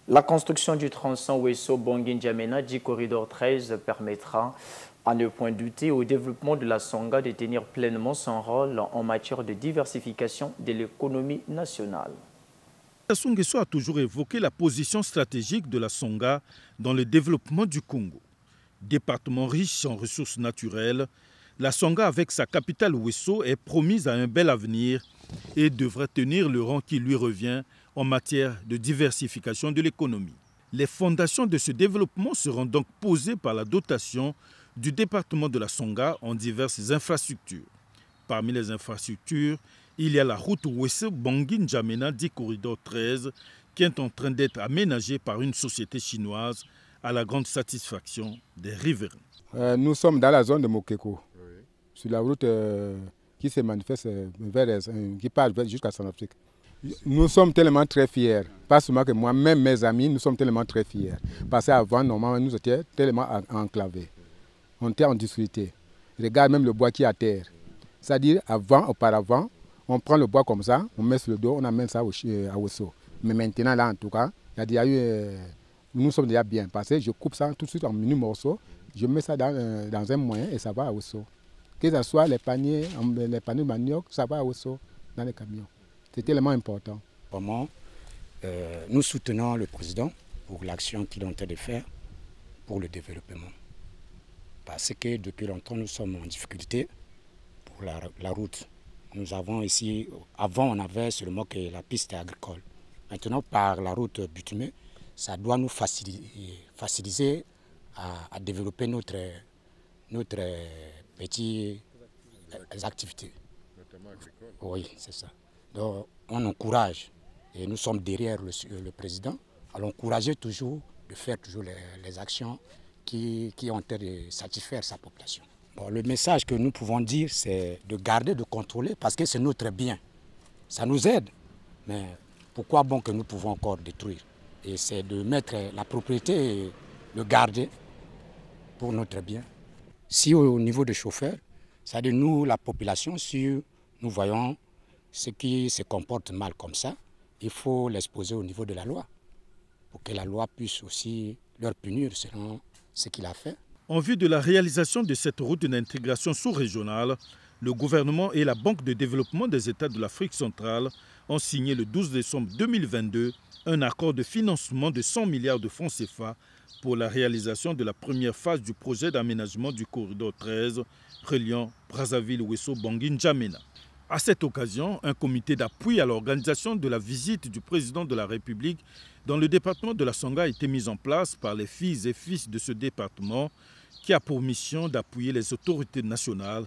La construction du tronçon Ouesso-Bangui-N'Djamena du corridor 13 permettra, à ne point douter, au développement de la Songa de tenir pleinement son rôle en matière de diversification de l'économie nationale. Sassou Nguesso a toujours évoqué la position stratégique de la Songa dans le développement du Congo. Département riche en ressources naturelles, la Songa, avec sa capitale Ouesso, est promise à un bel avenir et devrait tenir le rang qui lui revient en matière de diversification de l'économie. Les fondations de ce développement seront donc posées par la dotation du département de la Songa en diverses infrastructures. Parmi les infrastructures, il y a la route Ouesso-Bangui-N'Djamena du corridor 13 qui est en train d'être aménagée par une société chinoise à la grande satisfaction des riverains. Nous sommes dans la zone de Mokeko, sur la route qui se manifeste qui part jusqu'à Centrafrique. Nous sommes tellement très fiers, pas seulement que moi, même mes amis, nous sommes tellement très fiers. Parce qu'avant, normalement, nous étions tellement enclavés. On était en difficulté. Regarde même le bois qui est à terre. C'est-à-dire, auparavant, on prend le bois comme ça, on met sur le dos, on amène ça à Ouesso. Mais maintenant, là, en tout cas, nous sommes déjà bien passés. Je coupe ça tout de suite en mini morceaux. Je mets ça dans un moyen et ça va à Ouesso. Que ce soit les paniers de manioc, ça va à Ouesso dans les camions. C'est tellement important. Vraiment, nous soutenons le président pour l'action qu'il est en train de faire pour le développement. Parce que depuis longtemps, nous sommes en difficulté pour la route. Nous avons ici, avant on avait seulement que la piste agricole. Maintenant, par la route bitumée, ça doit nous faciliter à développer notre petite activité. Notamment agricole. Oui, c'est ça. Donc, on encourage, et nous sommes derrière le président, à l'encourager toujours de faire toujours les actions qui ont train de satisfaire sa population. Bon, le message que nous pouvons dire, c'est de garder, de contrôler, parce que c'est notre bien. Ça nous aide, mais pourquoi bon que nous pouvons encore détruire? Et c'est de mettre la propriété et le garder pour notre bien. Si au niveau des chauffeurs, c'est-à-dire nous, la population, si nous voyons ce qui se comporte mal comme ça, il faut l'exposer au niveau de la loi, pour que la loi puisse aussi leur punir selon ce qu'il a fait. En vue de la réalisation de cette route d'intégration sous-régionale, le gouvernement et la Banque de développement des États de l'Afrique centrale ont signé le 12 décembre 2022 un accord de financement de 100 milliards de francs CFA pour la réalisation de la première phase du projet d'aménagement du corridor 13 reliant Brazzaville-Ouesso-Bangui-N'Djamena. À cette occasion, un comité d'appui à l'organisation de la visite du président de la République dans le département de la Songa a été mis en place par les filles et fils de ce département qui a pour mission d'appuyer les autorités nationales